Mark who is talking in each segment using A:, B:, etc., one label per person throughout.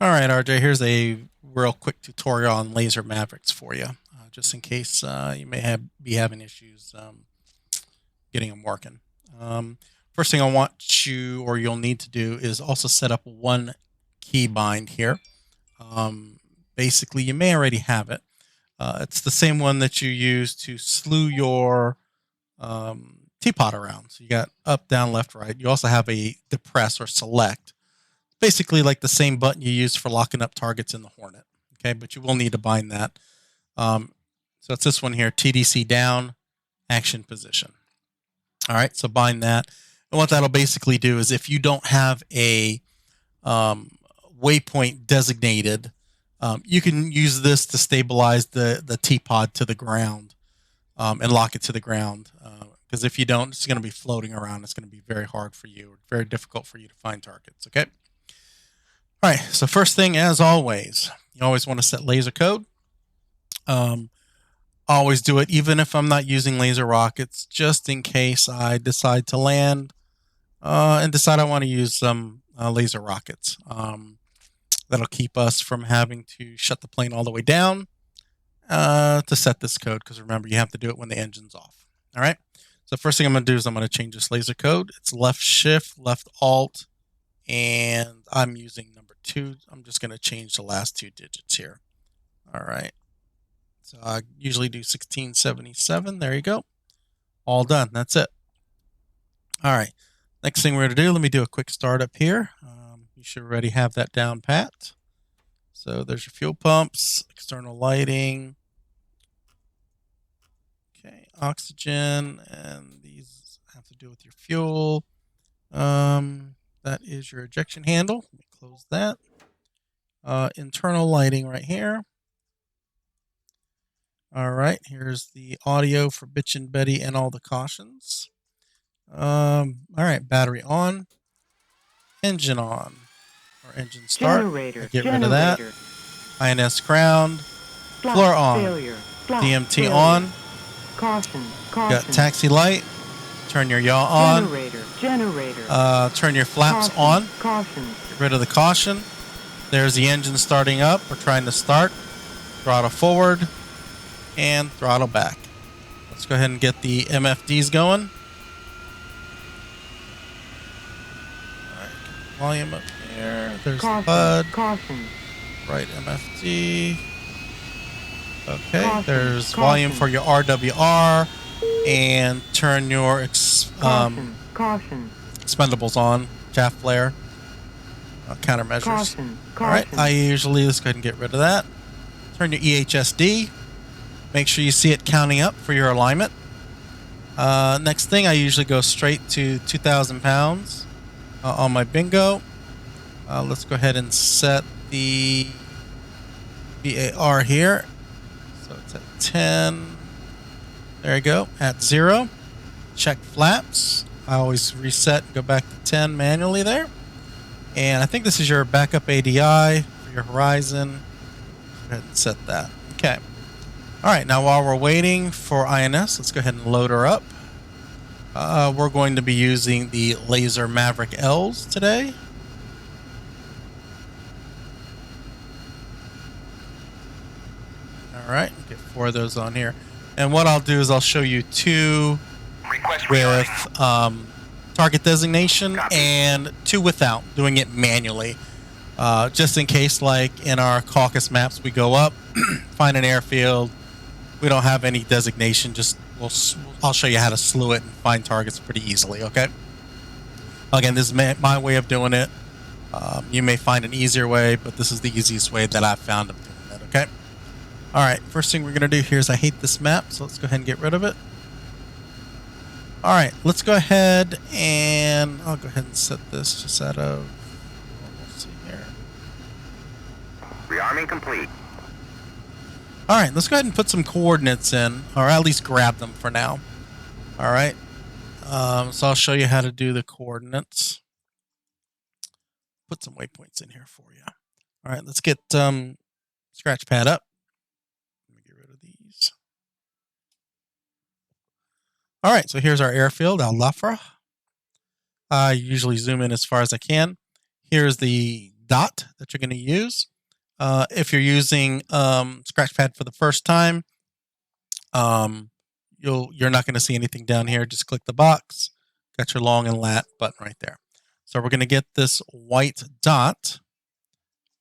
A: All right, RJ, here's a real quick tutorial on laser Mavericks for you, just in case you may be having issues getting them working. First thing I want you, or you'll need to do, is also set up one keybind here. Basically, you may already have it. It's the same one that you use to slew your TPod around. So you got up, down, left, right. You also have a depress or select. Basically like the same button you use for locking up targets in the Hornet. Okay, but you will need to bind that. So it's this one here, TDC down, action position. All right, so bind that. And what that'll basically do is if you don't have a waypoint designated, you can use this to stabilize the TPod to the ground and lock it to the ground. Because if you don't, it's going to be floating around. It's going to be very hard for you, or very difficult for you to find targets. Okay. All right, so first thing, as always, you always want to set laser code. Always do it, even if I'm not using laser rockets, just in case I decide to land and decide I want to use some laser rockets. That'll keep us from having to shut the plane all the way down to set this code, because remember, you have to do it when the engine's off. All right, so first thing I'm going to do is I'm going to change this laser code. It's left shift, left alt, and I'm using number 2. I'm just going to change the last 2 digits here. All right. So I usually do 1677. There you go. All done. That's it. All right. Next thing we're going to do, let me do a quick startup here. You should already have that down pat. So there's your fuel pumps, external lighting. Okay, oxygen, and these have to do with your fuel. That is your ejection handle. Let me close that. Internal lighting right here. All right, here's the audio for Bitch and Betty and all the cautions. All right, battery on. Engine on. Or engine start. Get rid of that. INS ground. Floor on. DMT failure. On.
B: Caution.
A: Got taxi light. Turn your yaw on. Turn your flaps on. Get rid of the caution. There's the engine starting up. We're trying to start. Throttle forward and throttle back. Let's go ahead and get the MFDs going. All right, volume up here. There's the HUD. Right MFD. Okay, there's volume for your RWR. And turn your expendables on, chaff flare, countermeasures. All right, I usually, let's go ahead and get rid of that. Turn your EHSD. Make sure you see it counting up for your alignment. Next thing, I usually go straight to 2,000 pounds on my bingo. Let's go ahead and set the VAR here. So it's at 10. There you go, at 0. Check flaps. I always reset and go back to 10 manually there. And I think this is your backup ADI for your horizon. Go ahead and set that. Okay. All right, now while we're waiting for INS, let's go ahead and load her up. We're going to be using the laser Maverick L's today. All right, get 4 of those on here. And what I'll do is I'll show you 2 with target designation and 2 without, doing it manually. Just in case, like in our Caucasus maps, we go up, find an airfield, we don't have any designation, just I'll show you how to slew it and find targets pretty easily, okay? Again, this is my way of doing it. You may find an easier way, but this is the easiest way that I've found of doing it, okay? All right, first thing we're going to do here is I hate this map, so let's go ahead and get rid of it. All right, let's go ahead and I'll go ahead and set this just out of, we'll see here.
B: Rearming complete.
A: All right, let's go ahead and put some coordinates in, or at least grab them for now. All right, so I'll show you how to do the coordinates. Put some waypoints in here for you. All right, let's get scratch pad up. All right, so here's our airfield, Al-Lafra. I usually zoom in as far as I can. Here's the dot that you're going to use. If you're using Scratchpad for the first time, you're not going to see anything down here. Just click the box. Got your long and lat button right there. So we're going to get this white dot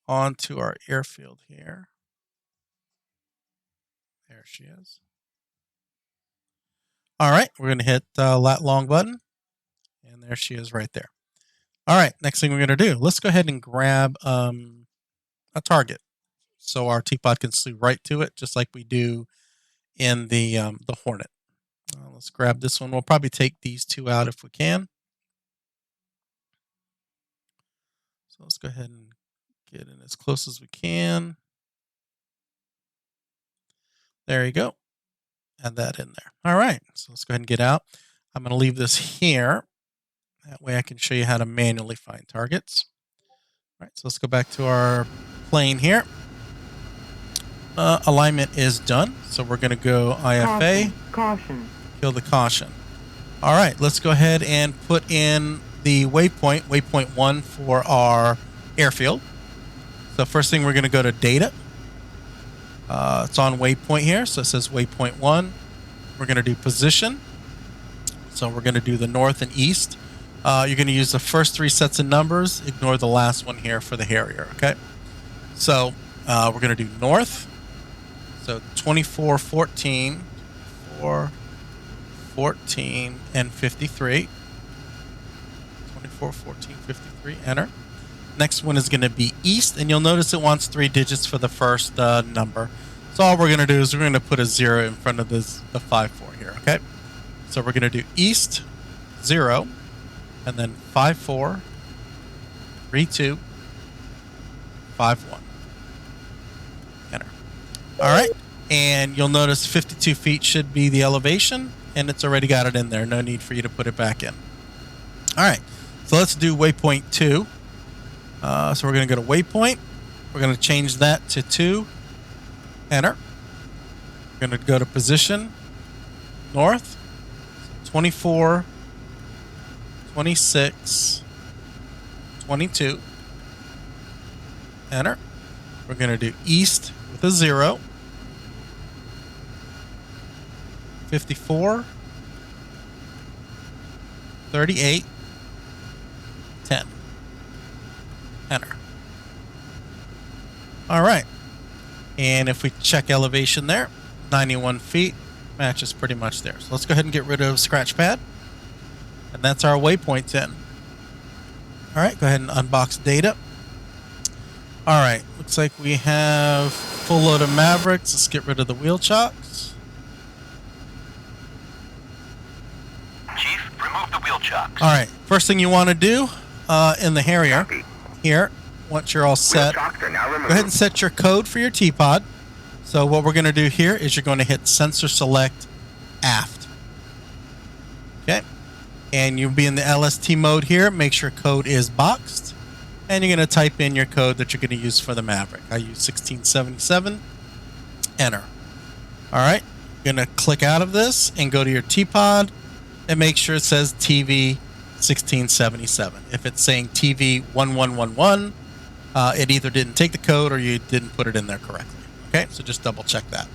A: onto our airfield here. There she is. All right, we're going to hit lat long button, and there she is right there. All right, next thing we're going to do, let's go ahead and grab a target so our TPod can slew right to it, just like we do in the Hornet. Let's grab this one. We'll probably take these two out if we can. So let's go ahead and get in as close as we can. There you go. Add that in there. All right, so let's go ahead and get out. I'm going to leave this here. That way I can show you how to manually find targets. All right, so let's go back to our plane here. Alignment is done, so we're going to go IFA.
B: Caution.
A: Kill the caution. All right, let's go ahead and put in the waypoint, waypoint 1 for our airfield. So first thing, we're going to go to data. It's on waypoint here, so it says waypoint 1. We're going to do position. So we're going to do the north and east. You're going to use the first 3 sets of numbers. Ignore the last one here for the Harrier, okay? So we're going to do north. So 24, 14, 14, and 53. 24, 14, 53, enter. Next one is going to be east, and you'll notice it wants 3 digits for the first number. So all we're going to do is we're going to put a 0 in front of the 5-4 here, okay? So we're going to do east, 0, and then 5-4, 3-2, 5-1. Enter. All right, and you'll notice 52 feet should be the elevation, and it's already got it in there. No need for you to put it back in. All right, so let's do waypoint 2. So we're going to go to waypoint. We're going to change that to 2. Enter. We're going to go to position, north, 24, 26, 22. Enter. We're going to do east with a 0. 54, 38, 10. Enter. All right. And if we check elevation there, 91 feet, matches pretty much there. So let's go ahead and get rid of Scratchpad. And that's our waypoint in. All right, go ahead and unbox data. All right, looks like we have full load of Mavericks. Let's get rid of the wheel chocks.
C: Chief, remove the wheel chocks.
A: All right, first thing you want to do in the Harrier here, once you're all set, go ahead and set your code for your TPod. So what we're going to do here is you're going to hit sensor select aft. Okay, and you'll be in the LST mode here. Make sure code is boxed, and you're going to type in your code that you're going to use for the Maverick. I use 1677. Enter. All right, you're going to click out of this and go to your TPod and make sure it says TV 1677. If it's saying TV 1111, it either didn't take the code or you didn't put it in there correctly. Okay, so just double check that.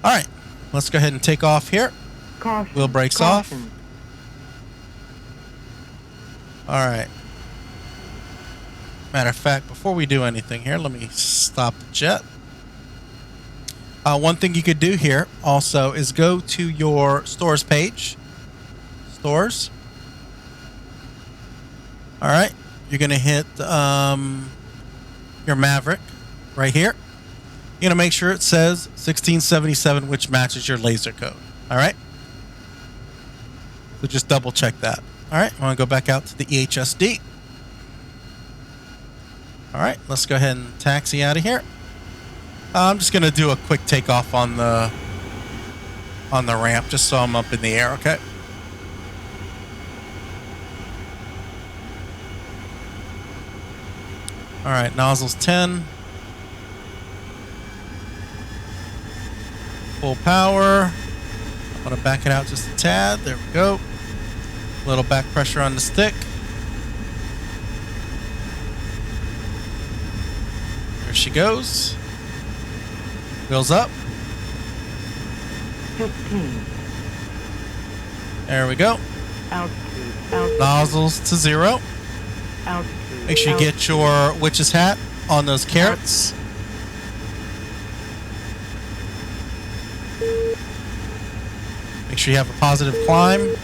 A: All right, let's go ahead and take off here.
B: Caution.
A: Wheel brakes off. All right. Matter of fact, before we do anything here, let me stop the jet. One thing you could do here also is go to your stores page. Stores. All right, you're going to hit your Maverick right here. You're going to make sure it says 1677, which matches your laser code. All right? So just double check that. All right, I want to go back out to the EHSD. All right, let's go ahead and taxi out of here. I'm just going to do a quick takeoff on the ramp just so I'm up in the air, okay? All right, nozzles 10. Full power. I'm going to back it out just a tad. There we go. A little back pressure on the stick. There she goes. Wheels up.
B: 15.
A: There we go.
B: Altitude.
A: Nozzles to 0.
B: Altitude.
A: Make sure you get your witch's hat on those carrots. Make sure you have a positive climb.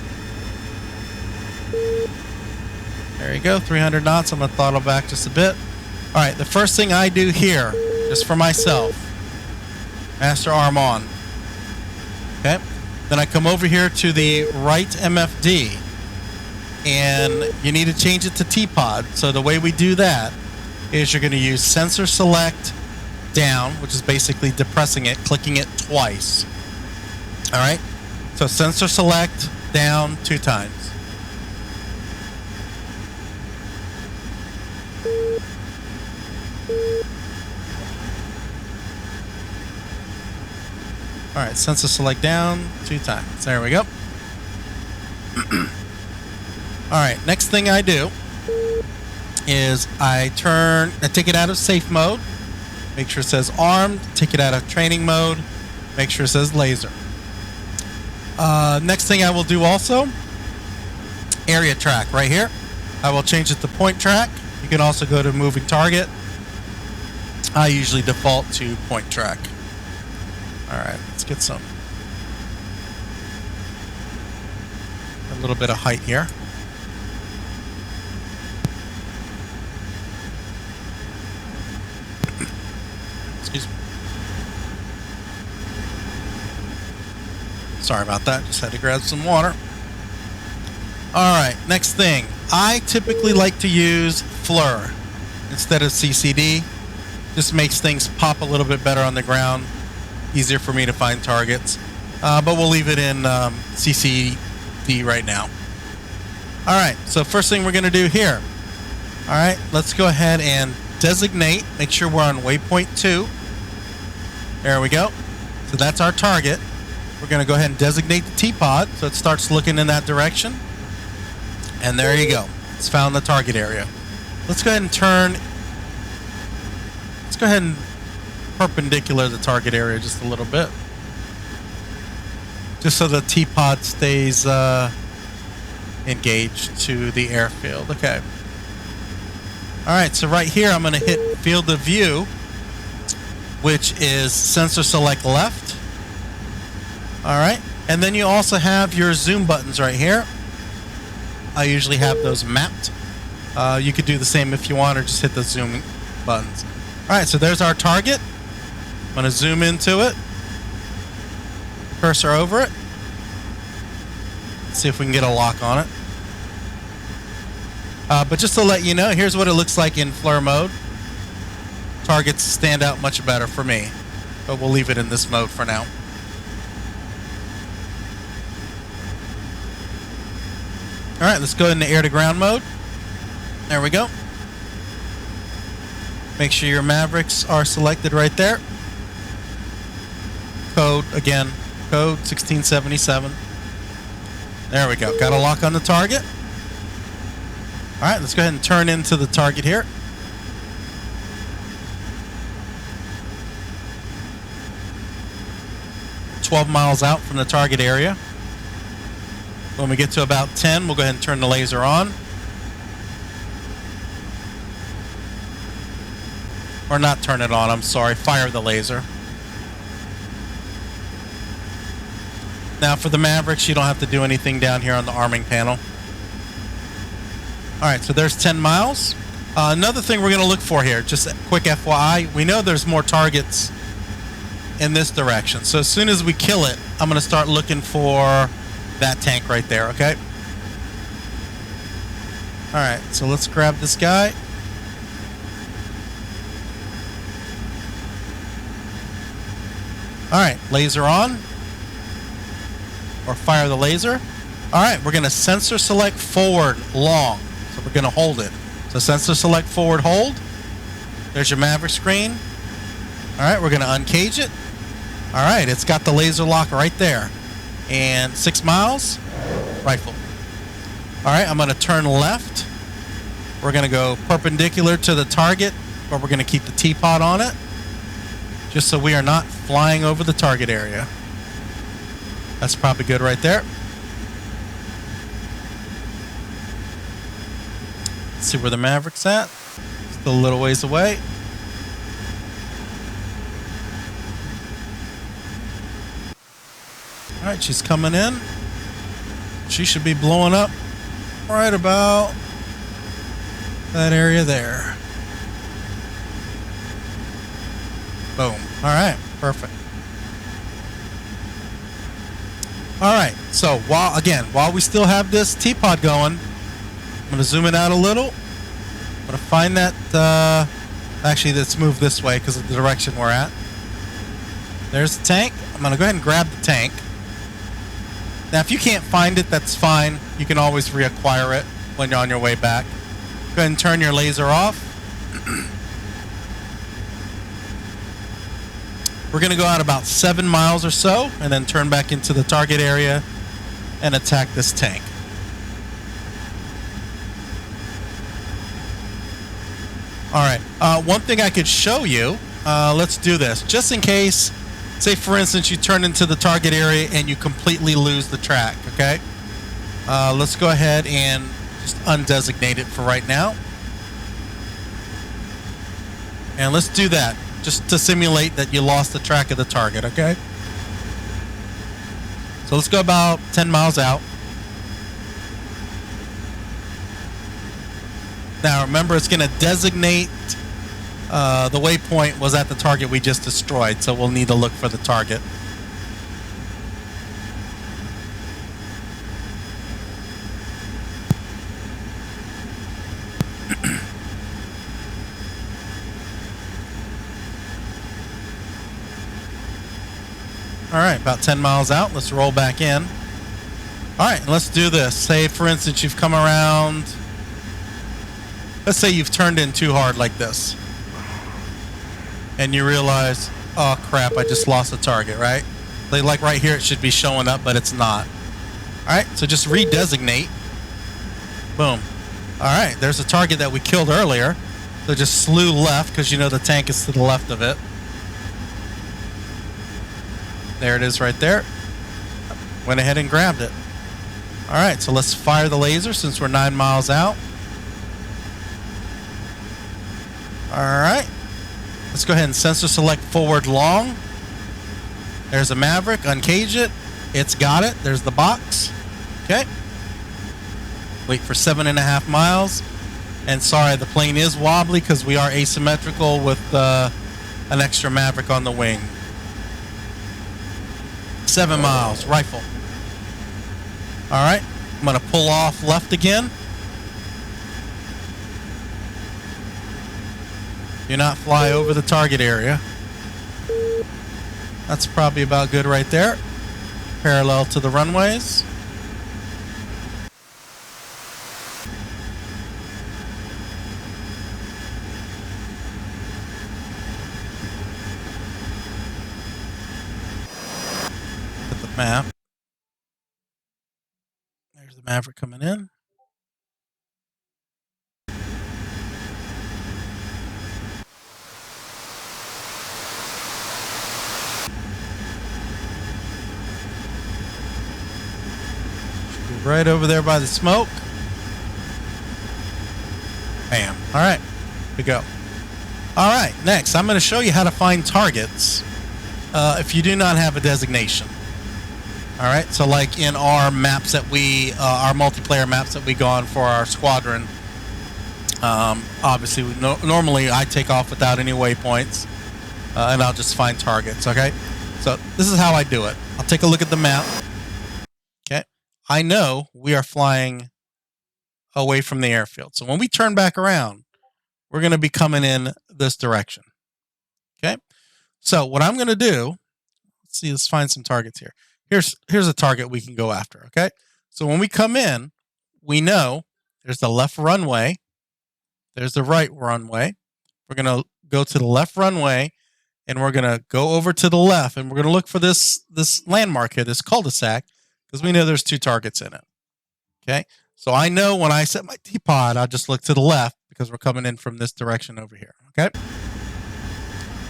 A: There you go, 300 knots. I'm going to throttle back just a bit. All right, the first thing I do here, just for myself, master arm on. Okay, then I come over here to the right MFD, and you need to change it to TPod. So the way we do that is you're going to use sensor select down, which is basically depressing it, clicking it twice. All right, so sensor select down 2 times. All right, sensor select down 2 times. There we go. All right, next thing I do is I take it out of safe mode, make sure it says armed, take it out of training mode, make sure it says laser. Next thing I will do also, area track right here. I will change it to point track. You can also go to moving target. I usually default to point track. All right, let's get a little bit of height here. Excuse me. Sorry about that, just had to grab some water. All right, next thing. I typically like to use FLIR instead of CCD. Just makes things pop a little bit better on the ground. Easier for me to find targets, but we'll leave it in CCD right now. All right, so first thing we're going to do here. All right, let's go ahead and designate. Make sure we're on waypoint 2. There we go. So that's our target. We're going to go ahead and designate the TPod so it starts looking in that direction. And there you go. It's found the target area. Let's go ahead and perpendicular the target area just a little bit, just so the TPod stays engaged to the airfield. Okay. All right, so right here I'm going to hit field of view, which is sensor select left. All right, and then you also have your zoom buttons right here. I usually have those mapped. You could do the same if you want, or just hit the zoom buttons. All right, so there's our target. I'm going to zoom into it, cursor over it, see if we can get a lock on it. But just to let you know, here's what it looks like in FLIR mode. Targets stand out much better for me, but we'll leave it in this mode for now. All right, let's go into air to ground mode. There we go. Make sure your Mavericks are selected right there. Code, again, code 1677. There we go. Got a lock on the target. All right, let's go ahead and turn into the target here. $12 miles out from the target area. When we get to about 10, we'll go ahead and turn the laser on. Or not turn it on, I'm sorry, fire the laser. Now for the Mavericks, you don't have to do anything down here on the arming panel. All right, so there's 10 miles. Another thing we're going to look for here, just a quick FYI, we know there's more targets in this direction. So as soon as we kill it, I'm going to start looking for that tank right there, okay? All right, so let's grab this guy. All right, laser on. Or fire the laser. All right, we're going to sensor select forward long. So we're going to hold it. So sensor select forward hold. There's your Maverick screen. All right, we're going to uncage it. All right, it's got the laser lock right there. And 6 miles, rifle. All right, I'm going to turn left. We're going to go perpendicular to the target but we're going to keep the TPod on it, just so we are not flying over the target area. That's probably good right there. Let's see where the Maverick's at. Still a little ways away. All right, she's coming in. She should be blowing up right about that area there. Boom. All right, perfect. All right, so while we still have this TPod going, I'm going to zoom it out a little. I'm going to find that, actually, let's move this way because of the direction we're at. There's the tank. I'm going to go ahead and grab the tank. Now, if you can't find it, that's fine. You can always reacquire it when you're on your way back. Go ahead and turn your laser off. We're going to go out about 7 miles or so and then turn back into the target area and attack this tank. All right. One thing I could show you, let's do this. Just in case, say for instance, you turn into the target area and you completely lose the track, okay? Let's go ahead and just undesignate it for right now. And let's do that, just to simulate that you lost the track of the target, okay? So let's go about 10 miles out. Now remember, it's going to designate the waypoint was at the target we just destroyed, so we'll need to look for the target. All right, about 10 miles out. Let's roll back in. All right, let's do this. Say, for instance, you've come around. Let's say you've turned in too hard like this. And you realize, oh, crap, I just lost the target, right? Like right here, it should be showing up, but it's not. All right, so just redesignate. Boom. All right, there's a target that we killed earlier. So just slew left, because you know the tank is to the left of it. There it is right there. Went ahead and grabbed it. All right, so let's fire the laser since we're 9 miles out. All right. Let's go ahead and sensor select forward long. There's a Maverick. Uncage it. It's got it. There's the box. Okay. Wait for 7.5 miles. And sorry, the plane is wobbly because we are asymmetrical with an extra Maverick on the wing. 7 miles, rifle. All right, I'm going to pull off left again. Do not fly over the target area. That's probably about good right there. Parallel to the runways. Map. There's the Maverick coming in. Right over there by the smoke. Bam. All right. Here we go. All right. Next, I'm going to show you how to find targets if you do not have a designation. All right, so like in our maps that our multiplayer maps that we go on for our squadron, obviously, normally I take off without any waypoints, and I'll just find targets, okay? So this is how I do it. I'll take a look at the map, okay? I know we are flying away from the airfield. So when we turn back around, we're going to be coming in this direction, okay? So what I'm going to do, let's find some targets here. Here's a target we can go after, okay? So when we come in, we know there's the left runway. There's the right runway. We're going to go to the left runway, and we're going to go over to the left, and we're going to look for this landmark here, this cul-de-sac, because we know there's 2 targets in it, okay? So I know when I set my TPod, I'll just look to the left because we're coming in from this direction over here, Okay.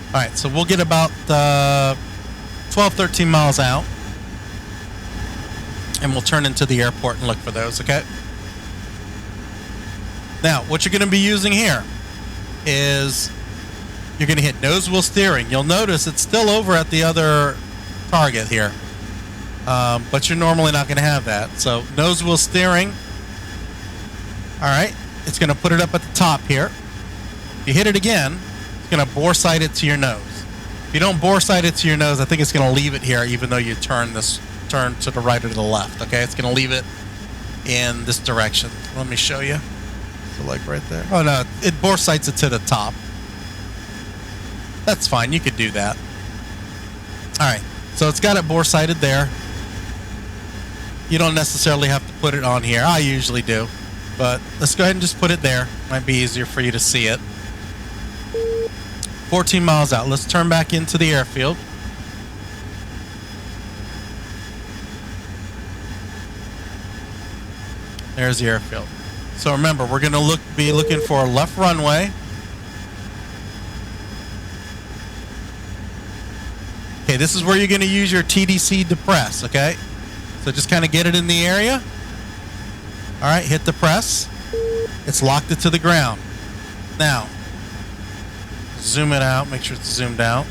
A: All right, so we'll get about 12, 13 miles out, and we'll turn into the airport and look for those, okay? Now, what you're going to be using here is you're going to hit nose wheel steering. You'll notice it's still over at the other target here, but you're normally not going to have that. So nose wheel steering. All right, it's going to put it up at the top here. If you hit it again, it's going to bore sight it to your nose. If you don't bore sight it to your nose, I think it's going to leave it here even though you turn to the right or to the left, okay? It's going to leave it in this direction. Let me show you. So like right there. Oh no, it bore sights it to the top. That's fine, you could do that. Alright, so it's got it bore sighted there. You don't necessarily have to put it on here. I usually do. But let's go ahead and just put it there. Might be easier for you to see it. 14 miles out. Let's turn back into the airfield. There's the airfield. So remember, we're going to be looking for a left runway. Okay, this is where you're going to use your TDC depress, okay? So just kind of get it in the area. All right, hit the press. It's locked it to the ground. Now, zoom it out. Make sure it's zoomed out.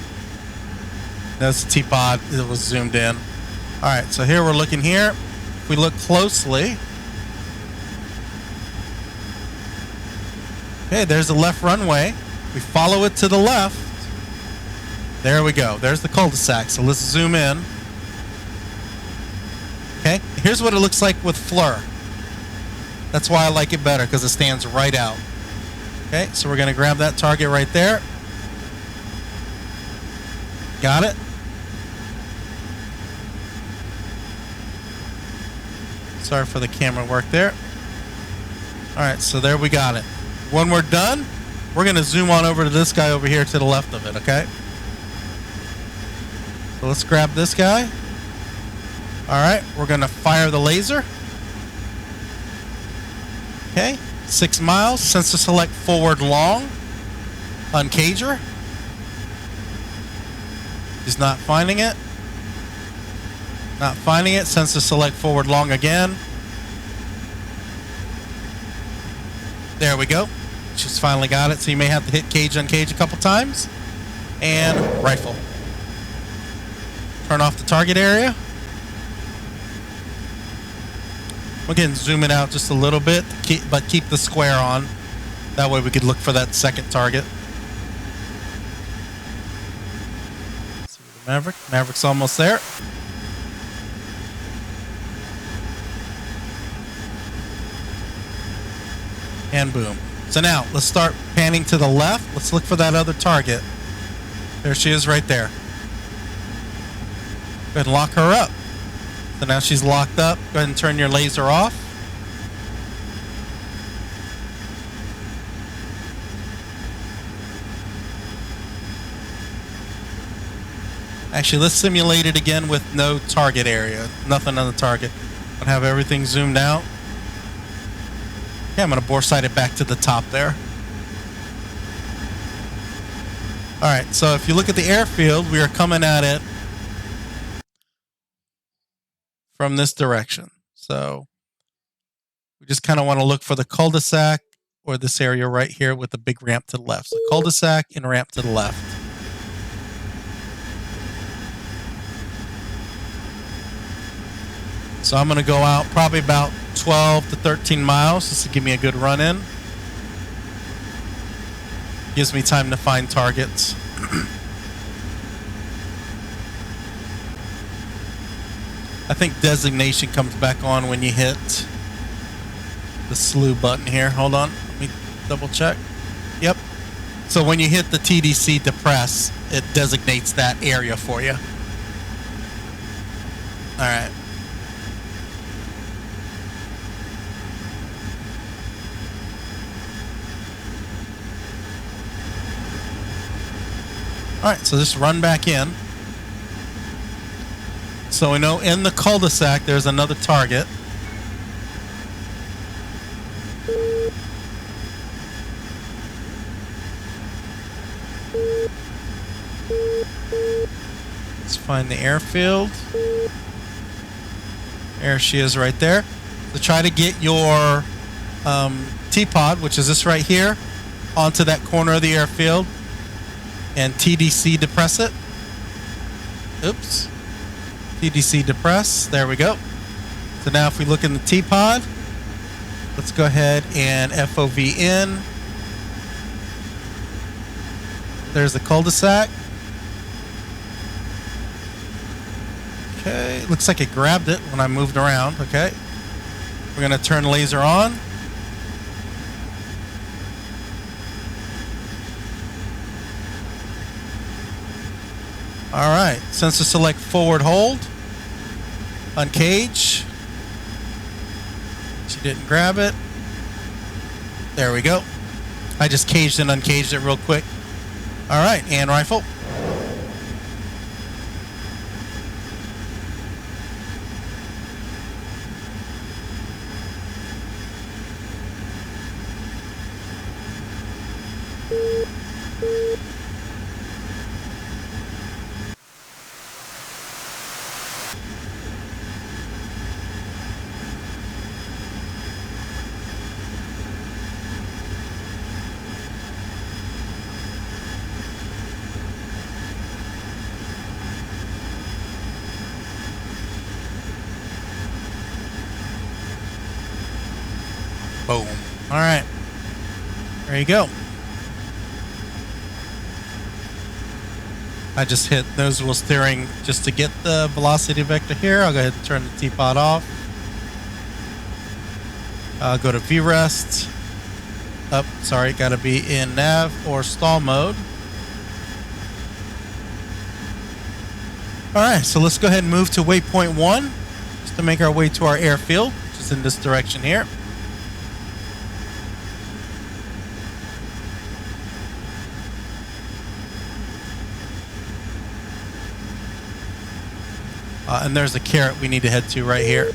A: That's the TPod. It was zoomed in. All right, so here we're looking here. If we look closely, okay, there's the left runway. We follow it to the left. There we go. There's the cul-de-sac. So let's zoom in. Okay, here's what it looks like with FLIR. That's why I like it better, because it stands right out. Okay, so we're going to grab that target right there. Got it. Sorry for the camera work there. All right, so there we got it. When we're done, we're going to zoom on over to this guy over here to the left of it, okay? So let's grab this guy. All right, we're going to fire the laser. Okay, 6 miles. Sensor select forward long. Uncager. He's not finding it. Not finding it. Sensor select forward long again. There we go. She's finally got it. So you may have to hit cage, uncage a couple times. And rifle. Turn off the target area. Again, zoom it out just a little bit, but keep the square on. That way we could look for that second target. See the Maverick. Maverick's almost there. And boom. So now, let's start panning to the left. Let's look for that other target. There she is right there. Go ahead and lock her up. So now she's locked up. Go ahead and turn your laser off. Actually, let's simulate it again with no target area. Nothing on the target. I'm going to have everything zoomed out. Okay, I'm going to bore sight it back to the top there. Alright, so if you look at the airfield, we are coming at it from this direction. So we just kind of want to look for the cul-de-sac or this area right here with the big ramp to the left. So cul-de-sac and ramp to the left. So I'm going to go out probably about 12 to 13 miles just to give me a good run in. Gives me time to find targets. I think designation comes back on when you hit the slew button here. Hold on, let me double check. Yep. So when you hit the TDC depress, it designates that area for you. All right. All right, so just run back in. So we know in the cul-de-sac there's another target. find the airfield. There she is right there. So try to get your TPod, which is this right here, onto that corner of the airfield and TDC depress it. Oops. TDC depress. There we go. So now if we look in the TPod, let's go ahead and FOV in. There's the cul-de-sac. Okay, looks like it grabbed it when I moved around. Okay, we're gonna turn laser on. All right, sensor select forward hold. Uncage. She didn't grab it. There we go. I just caged and uncaged it real quick. All right, and rifle. Boom. All right. There you go. I just hit nozzle steering just to get the velocity vector here. I'll go ahead and turn the TPod off. Go to VRest. Sorry, got to be in nav or stall mode. All right, so let's go ahead and move to waypoint 1 just to make our way to our airfield, which is in this direction here. And there's the carrot we need to head to right here.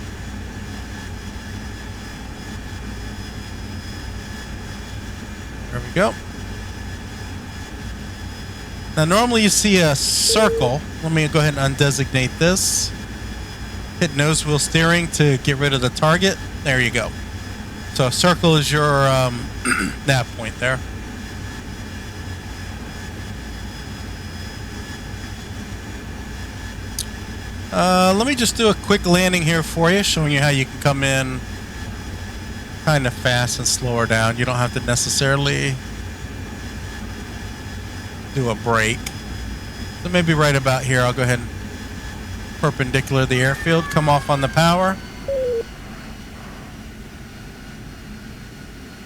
A: There we go. Now normally you see a circle. Let me go ahead and undesignate this. Hit nose wheel steering to get rid of the target. There you go. So a circle is your nav point there. Let me just do a quick landing here for you, showing you how you can come in kind of fast and slow her down. You don't have to necessarily do a brake. So maybe right about here, I'll go ahead and perpendicular the airfield, come off on the power.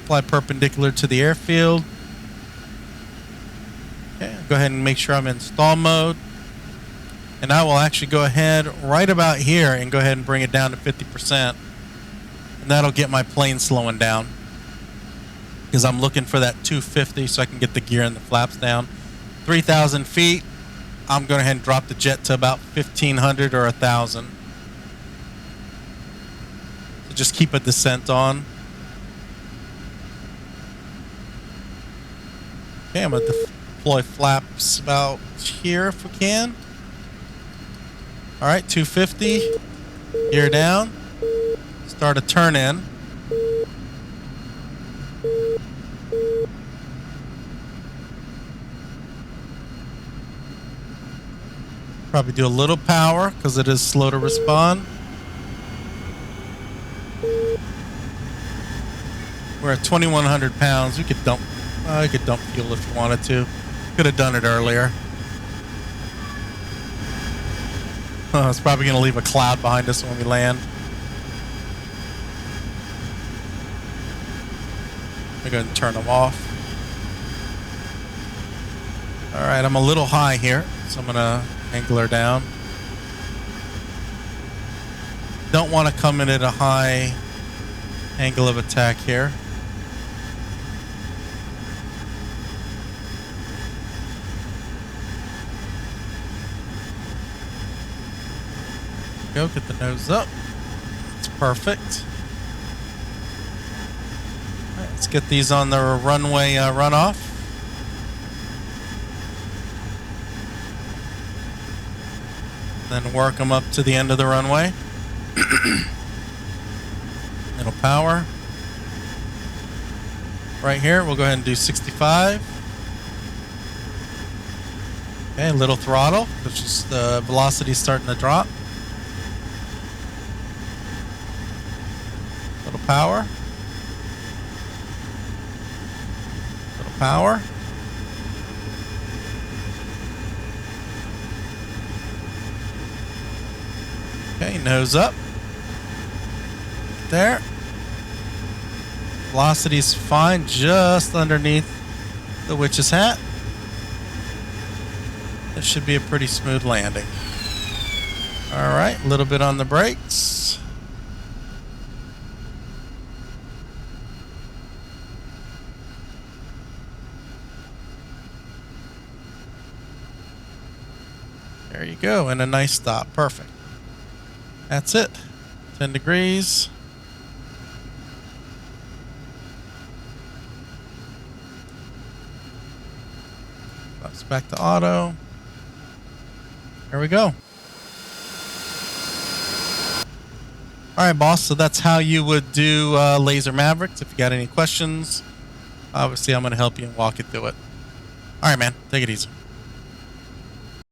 A: Fly perpendicular to the airfield. Okay, go ahead and make sure I'm in stall mode. And I will actually go ahead right about here and go ahead and bring it down to 50%. And that'll get my plane slowing down, because I'm looking for that 250 so I can get the gear and the flaps down. 3,000 feet, I'm going to ahead and drop the jet to about 1,500 or 1,000. So just keep a descent on. Okay, I'm going to deploy flaps about here if we can. All right, 250, gear down, start a turn in. Probably do a little power because it is slow to respond. We're at 2,100 pounds. We could dump fuel if you wanted to. Could have done it earlier. It's probably going to leave a cloud behind us when we land. I'm going to turn them off. All right, I'm a little high here, so I'm going to angle her down. Don't want to come in at a high angle of attack here. Go get the nose up. It's perfect. All right, let's get these on the runway runoff. Then work them up to the end of the runway. It'll power. Right here, we'll go ahead and do 65. Okay, a little throttle, which is the velocity starting to drop. Little power. Little power. Okay, nose up. There. Velocity's fine, just underneath the witch's hat. This should be a pretty smooth landing. Alright, a little bit on the brakes. There you go, and a nice stop. Perfect. That's it. 10 degrees. Drops back to auto. There we go. Alright, boss, so that's how you would do Laser Mavericks. If you got any questions, obviously I'm going to help you and walk you through it. Alright, man, take it easy.